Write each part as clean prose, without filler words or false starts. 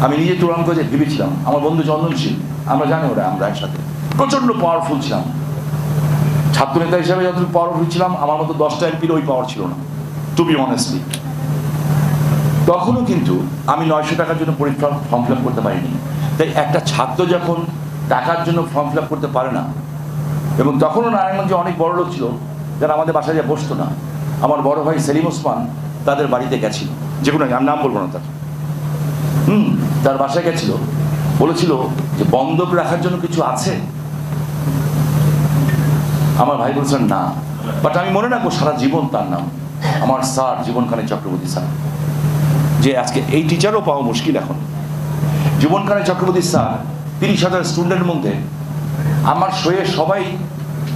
আমি নিজে তুলনা করে ভেবেছিলাম, আমার বন্ধু চন্দনশীল, আমরা জানি ওরা, আমরা একসাথে প্রচণ্ড পাওয়ারফুল ছিলাম। ছাত্রনেতা হিসাবে যতটুকু পাওয়ারফুল ছিলাম, আমার মতো 10টা এমপির ওই পাওয়ার ছিল না, টু বি অনেস্টলি। তখনও কিন্তু আমি 900 টাকার জন্য পরীক্ষা ফর্ম ফিল আপ করতে পারিনি। তাই একটা ছাত্র যখন টাকার জন্য ফর্ম ফিল আপ করতে পারে না, এবং তখনও নারায়ণগঞ্জে অনেক বড় লোক ছিল যারা আমাদের বাসায় যা বসতো না। আমার বড় ভাই সেলিম ওসমান তাদের বাড়িতে গেছিল, যে কোনো, আমি নাম বলবো না তার, তার বাসায় গেছিল, বলেছিল যে বন্ধক রাখার জন্য কিছু আছে। আমার ভাই বলছেন না, বাট আমি মনে রাখবো সারা জীবন তার নাম, আমার স্যার জীবনকানী চক্রবর্তী স্যার, যে আজকে এই টিচারও পাওয়া মুশকিল এখন। জীবনকানী চক্রবর্তী স্যার 30,000 স্টুডেন্টের মধ্যে আমার সয়ে সবাই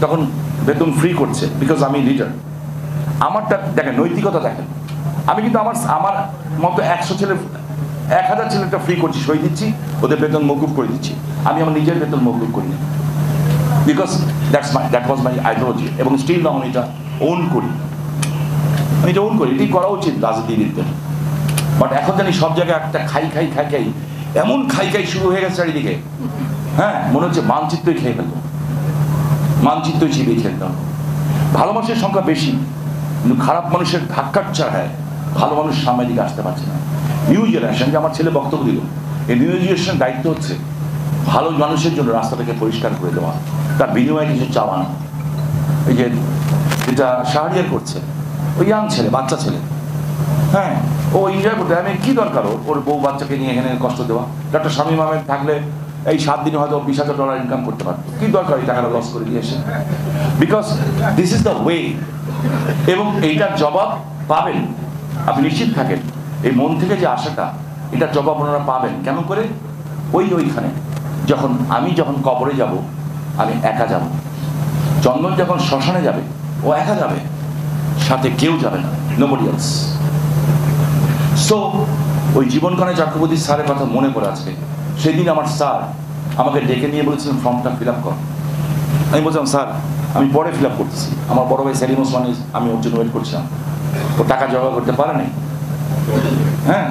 তখন বেতন ফ্রি করছে, বিকজ আমি লিডার। আমারটা দেখেন, নৈতিকতা দেখেন, আমি কিন্তু আমার মতো 1000 ছেলেটা ফ্রি করছি, সই দিচ্ছি, ওদের বেতন মকুব করে দিচ্ছি। আমি আমার নিজের বেতন মকুব করি না, because that was my ideology, এবং স্টিল না আমি এটা ওন করি, এটাই করা উচিত রাজনীতিবিদদের। বাট এখন জানি সব জায়গায় একটা খাই এমন খাই শুরু হয়ে গেছে চারিদিকে। হ্যাঁ, মনে হচ্ছে মানচিত্রই খেয়ে ফেলতো, মানচিত্রই চিবিয়ে খেলতাম। ভালো মানুষের সংখ্যা বেশি, কিন্তু খারাপ মানুষের ধাক্কার চাড়ায় ভালো মানুষ সামনের দিকে আসতে পারছে না। নিউ জেনারেশন, যে আমার ছেলে বক্তব্য দিল, এই নিউ জেনারেশনের দায়িত্ব হচ্ছে ভালো মানুষের জন্য রাস্তাটাকে পরিষ্কার করে দেওয়া, তার বিনিময়ে কিছু চাওয়া না। এই যে যেটা শাহরিয়ার করছে, ওই ইয়াং ছেলে, বাচ্চা ছেলে, হ্যাঁ, ও এনজয় করতে, আমি কি দরকার ওর বউ বাচ্চাকে নিয়ে এখানে কষ্ট দেওয়া? ডক্টর শামীম আহমেদ থাকলে এই 7 দিনে হয়তো $20,000 ইনকাম করতে পারতো, কি দরকার এই টাকাটা লস করে দিয়ে এসে? Because this is the way, এবং এইটার জবাব পাবেন, আপনি নিশ্চিত থাকেন। এই মন থেকে যে আশাটা, এটার জবাব ওনারা পাবেন। কেমন করে? ওইখানে যখন কবরে যাব, আমি একা যাব। চন্দন যখন শ্মশানে যাবে, ও একা যাবে, সাথে কেউ যাবে না, নোবডি এলস। সো ওই জীবনকানী চক্রবর্তী স্যারের কথা মনে পড়ে আজকে। সেদিন আমার স্যার আমাকে ডেকে নিয়ে বলেছিলেন ফর্মটা ফিল আপ কর। আমি বলছিলাম স্যার আমি পরে ফিল আপ করতেছি। আমার বড় ভাই সেলিম ওসমান, আমি ওর জন্য ওয়েট করছিলাম, ও টাকা জমা করতে পারে নাই। হ্যাঁ,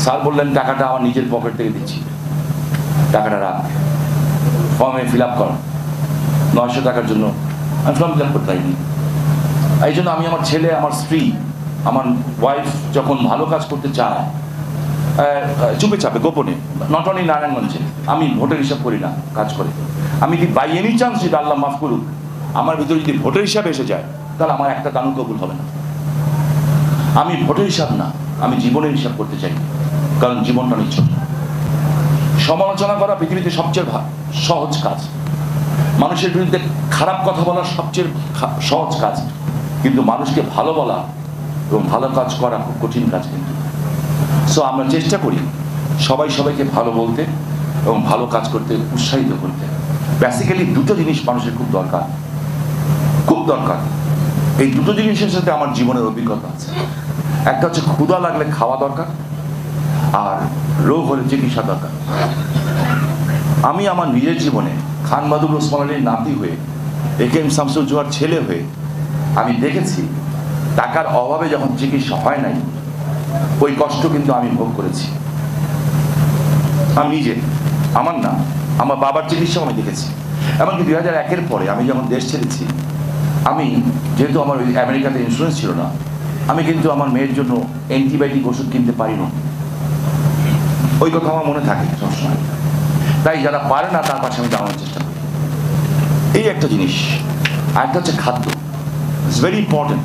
স্যার বললেন টাকাটা আমার নিজের পকেট থেকে দিচ্ছি, টাকাটা রাখ, ফর্মে ফিল আপ কর। 900 টাকার জন্য আমি ফর্ম ফিল আপ করতে পারিনি। এই জন্য আমি আমার ছেলে, আমার স্ত্রী, আমার ওয়াইফ যখন ভালো কাজ করতে চায়, চুপে চাপে গোপনে, নট অনলি নারায়ণগঞ্জে, আমি ভোটের হিসাব করি না, কাজ করে। আমি যদি বাই এনি চান্স, যদি আল্লাহ মাফ করুক, আমার ভিতরে যদি ভোটের হিসাবে এসে যায়, তাহলে আমার একটা দানও কবুল হবে না। আমি ভোটের হিসাব না, আমি জীবনের হিসাব করতে চাই, কারণ জীবনটা নিচ্ছ। সমালোচনা করা পৃথিবীতে সবচেয়ে সহজ কাজ, মানুষের বিরুদ্ধে খারাপ কথা বলা সবচেয়ে সহজ কাজ, কিন্তু মানুষকে ভালো বলা এবং ভালো কাজ করা খুব কঠিন কাজ। কিন্তু সো আমরা চেষ্টা করি সবাইকে ভালো বলতে এবং ভালো কাজ করতে উৎসাহিত করতে। বেসিক্যালি দুটো জিনিস মানুষের খুব দরকার। এই দুটো জিনিসের সাথে আমার জীবনের অভিজ্ঞতা আছে। একটা হচ্ছে ক্ষুধা লাগলে খাওয়া দরকার, আর রোগ হলে চিকিৎসা দরকার। আমি আমার নিজের জীবনে খান বাহাদুর ওসমান আলীর নাতি হয়ে, একেএম শামসুজ্জোহার ছেলে হয়ে আমি দেখেছি টাকার অভাবে যখন চিকিৎসা হয় নাই, ওই কষ্ট কিন্তু আমি ভোগ করেছি। আমি নিজে, আমার না, আমার বাবার চিকিৎসাও আমি দেখেছি। এমনকি 2001-এর পরে আমি যখন দেশ ছেড়েছি, আমি যেহেতু আমার ওই আমেরিকাতে ইন্স্যুরেন্স ছিল না, আমি কিন্তু আমার মেয়ের জন্য অ্যান্টিবায়োটিক ওষুধ কিনতে পারি না। ওই কথা আমার মনে থাকে সবসময়। তাই যারা পারে না তার পাশে আমি দাঁড়ানোর চেষ্টা করি। এই একটা জিনিস। আরেকটা হচ্ছে খাদ্য, ইটস ভেরি ইম্পর্টেন্ট।